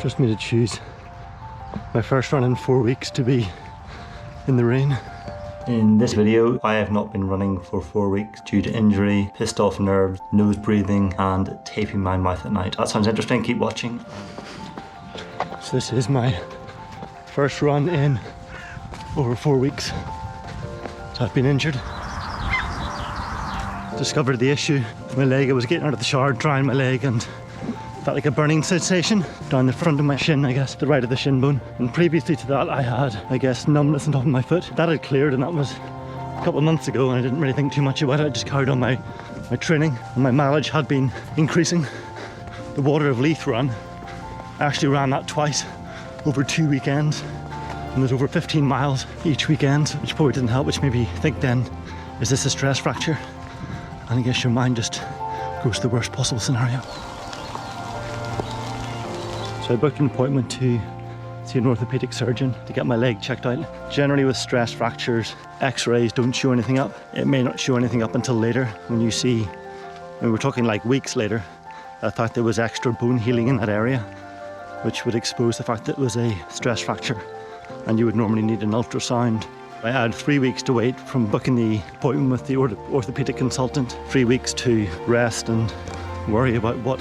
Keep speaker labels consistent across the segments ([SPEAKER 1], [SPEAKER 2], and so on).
[SPEAKER 1] Just me to choose my first run in 4 weeks to be in the rain. In this video, I have not been running for 4 weeks due to injury, pissed off nerves, nose breathing and taping my mouth at night. That sounds interesting, keep watching. So this is my first run in over 4 weeks. So I've been injured. Discovered the issue with my leg. I was getting out of the shower, drying my leg and felt like a burning sensation down the front of my shin, I guess, the right of the shin bone. And previously to that I had, I guess, numbness on top of my foot. That had cleared and that was a couple of months ago and I didn't really think too much about it. I just carried on my training and my mileage had been increasing. The Water of Leith run, I actually ran that twice over 2 weekends and there's over 15 miles each weekend, which probably didn't help, which made me think then, is this a stress fracture? And I guess your mind just goes to the worst possible scenario. So I booked an appointment to see an orthopedic surgeon to get my leg checked out. Generally with stress fractures, x-rays don't show anything up. It may not show anything up until later when you see, we're talking like weeks later, I thought there was extra bone healing in that area, which would expose the fact that it was a stress fracture and you would normally need an ultrasound. I had 3 weeks to wait from booking the appointment with the orthopedic consultant, 3 weeks to rest and worry about what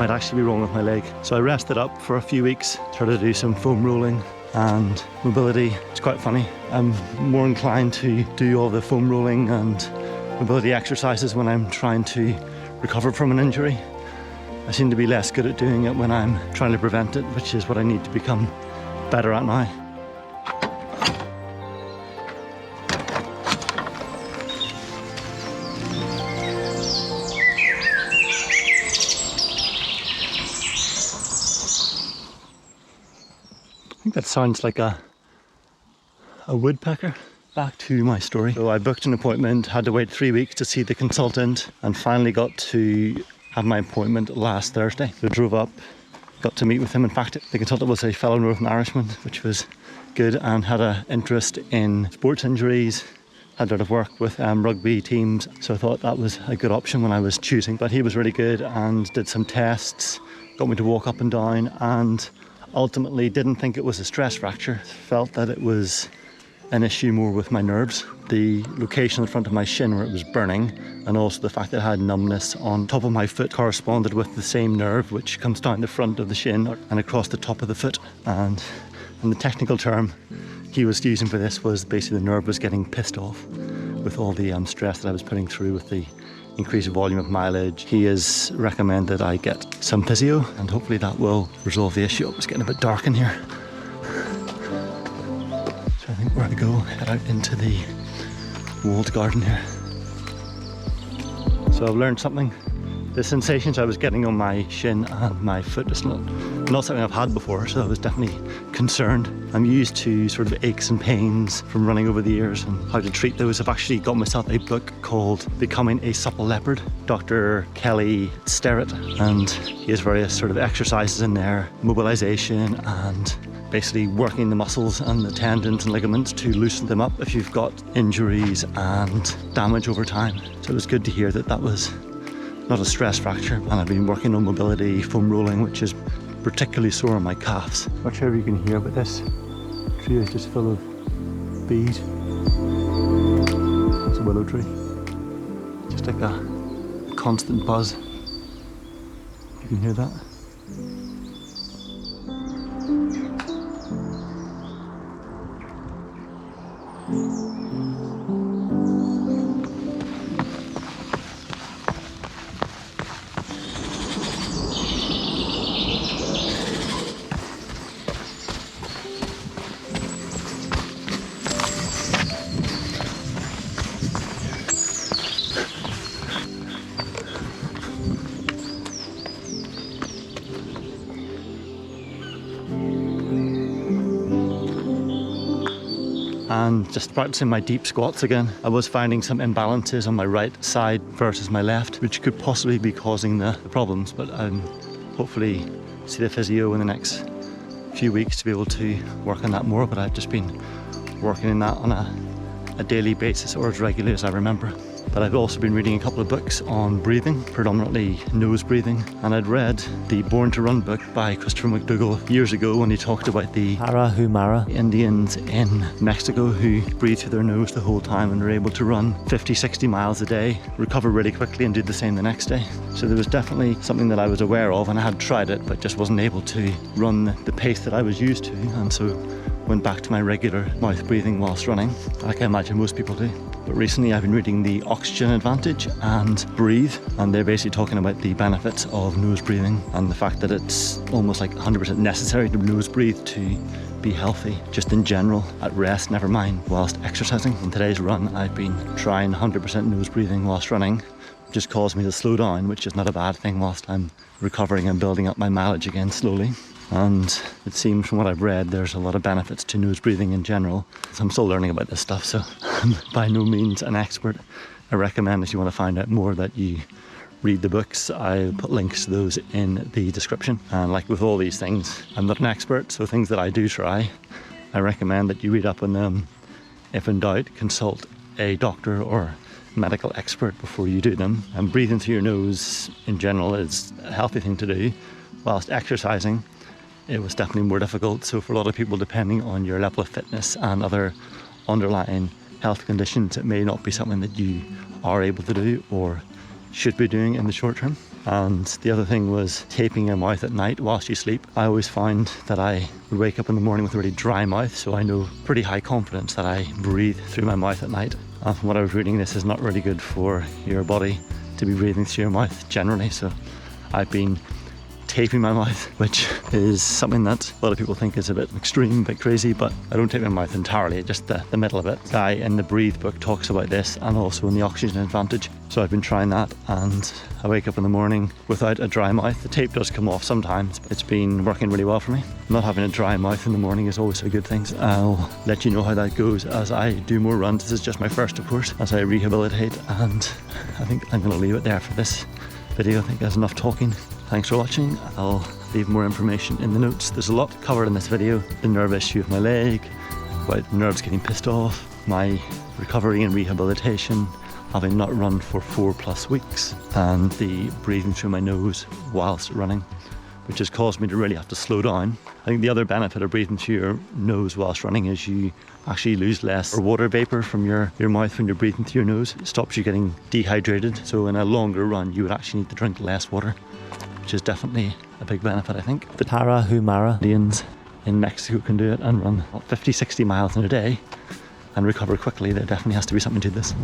[SPEAKER 1] might actually be wrong with my leg. So I rested up for a few weeks, started to do some foam rolling and mobility. It's quite funny. I'm more inclined to do all the foam rolling and mobility exercises when I'm trying to recover from an injury. I seem to be less good at doing it when I'm trying to prevent it, which is what I need to become better at now. I think that sounds like a woodpecker. Back to my story. So I booked an appointment, had to wait 3 weeks to see the consultant and finally got to have my appointment last Thursday. So I drove up, got to meet with him. In fact, the consultant was a fellow Northern Irishman, which was good, and had an interest in sports injuries, had a lot of work with rugby teams, so I thought that was a good option when I was choosing. But he was really good and did some tests, got me to walk up and down, and ultimately didn't think it was a stress fracture. Felt that it was an issue more with my nerves. The location in front of my shin where it was burning, and also the fact that I had numbness on top of my foot corresponded with the same nerve which comes down the front of the shin and across the top of the foot. And the technical term he was using for this was basically the nerve was getting pissed off with all the stress that I was putting through with the increased volume of mileage. He has recommended I get some physio and hopefully that will resolve the issue. It's getting a bit dark in here. So I think where I go, head out into the walled garden here. So I've learned something. The sensations I was getting on my shin and my foot is not something I've had before, so I was definitely concerned. I'm used to sort of aches and pains from running over the years and how to treat those. I've actually got myself a book called Becoming a Supple Leopard, Dr. Kelly Sterrett, and he has various sort of exercises in there, mobilization and basically working the muscles and the tendons and ligaments to loosen them up if you've got injuries and damage over time. So it was good to hear that that was not a stress fracture, and I've been working on mobility, foam rolling, which is particularly sore on my calves. Not sure if you can hear, but this tree is just full of bees. It's a willow tree. Just like a constant buzz. You can hear that. And just practicing my deep squats again. I was finding some imbalances on my right side versus my left, which could possibly be causing the problems, but hopefully see the physio in the next few weeks to be able to work on that more. But I've just been working on that on a daily basis or as regularly as I remember. But I've also been reading a couple of books on breathing, predominantly nose breathing. And I'd read the Born to Run book by Christopher McDougall years ago when he talked about the Tarahumara Indians in Mexico who breathe through their nose the whole time and are able to run 50, 60 miles a day, recover really quickly and do the same the next day. So there was definitely something that I was aware of, and I had tried it but just wasn't able to run the pace that I was used to, and so went back to my regular mouth breathing whilst running, like I imagine most people do. But recently I've been reading The Oxygen Advantage and Breathe, and they're basically talking about the benefits of nose breathing and the fact that it's almost like 100% necessary to nose breathe to be healthy, just in general, at rest, never mind whilst exercising. On today's run I've been trying 100% nose breathing whilst running, which just caused me to slow down, which is not a bad thing whilst I'm recovering and building up my mileage again slowly. And it seems from what I've read there's a lot of benefits to nose breathing in general. So I'm still learning about this stuff, so I'm by no means an expert. I recommend if you want to find out more that you read the books. I put links to those in the description. And like with all these things, I'm not an expert, so things that I do try, I recommend that you read up on them. If in doubt, consult a doctor or medical expert before you do them. And breathing through your nose in general is a healthy thing to do. Whilst exercising, it was definitely more difficult. So for a lot of people, depending on your level of fitness and other underlying health conditions, it may not be something that you are able to do or should be doing in the short term. And the other thing was taping your mouth at night whilst you sleep. I always find that I would wake up in the morning with a really dry mouth, so I know pretty high confidence that I breathe through my mouth at night. And from what I was reading, this is not really good for your body to be breathing through your mouth generally, so I've been taping my mouth, which is something that a lot of people think is a bit extreme, a bit crazy, but I don't tape my mouth entirely, just the middle of it. The guy in the Breathe book talks about this, and also in the Oxygen Advantage. So I've been trying that, and I wake up in the morning without a dry mouth. The tape does come off sometimes, but it's been working really well for me. Not having a dry mouth in the morning is always a good thing. So I'll let you know how that goes as I do more runs. This is just my first, of course, as I rehabilitate, and I think I'm going to leave it there for this video. I think there's enough talking. Thanks for watching. I'll leave more information in the notes. There's a lot covered in this video. The nerve issue of my leg, about nerves getting pissed off, my recovery and rehabilitation, having not run for 4+ weeks, and the breathing through my nose whilst running, which has caused me to really have to slow down. I think the other benefit of breathing through your nose whilst running is you actually lose less water vapor from your mouth when you're breathing through your nose. It stops you getting dehydrated. So in a longer run, you would actually need to drink less water, which is definitely a big benefit, I think. The Tarahumara Indians in Mexico can do it and run 50, 60 miles in a day and recover quickly. There definitely has to be something to this.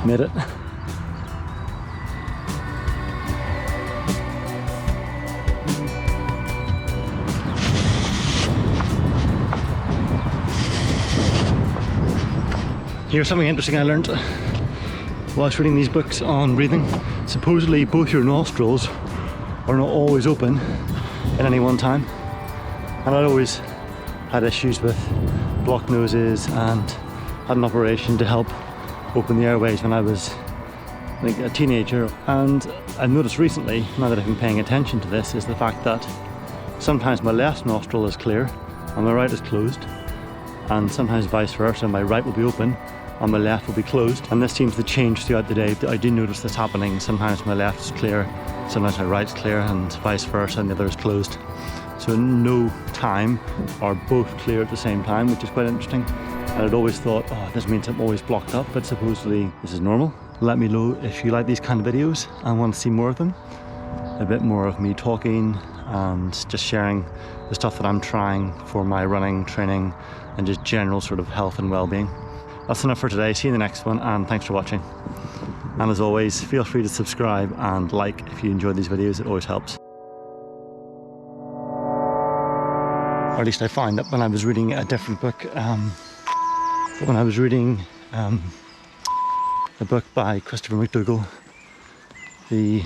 [SPEAKER 1] Made it. Here's something interesting I learned while I was reading these books on breathing. Supposedly both your nostrils are not always open at any one time, and I'd always had issues with blocked noses and had an operation to help open the airways when I was like a teenager. And I've noticed recently, now that I've been paying attention to this, is the fact that sometimes my left nostril is clear and my right is closed, and sometimes vice versa, my right will be open and my left will be closed, and this seems to change throughout the day. I do notice this happening. Sometimes my left is clear, sometimes my right is clear, and vice versa, and the other is closed. So in no time are both clear at the same time, which is quite interesting. And I'd always thought, oh, this means I'm always blocked up, but supposedly this is normal. Let me know if you like these kind of videos and want to see more of them. A bit more of me talking and just sharing the stuff that I'm trying for my running, training, and just general sort of health and well-being. That's enough for today. See you in the next one, and thanks for watching. And as always, feel free to subscribe and like if you enjoy these videos. It always helps. Or at least I find that when I was reading a different book, when I was reading a book by Christopher McDougall, the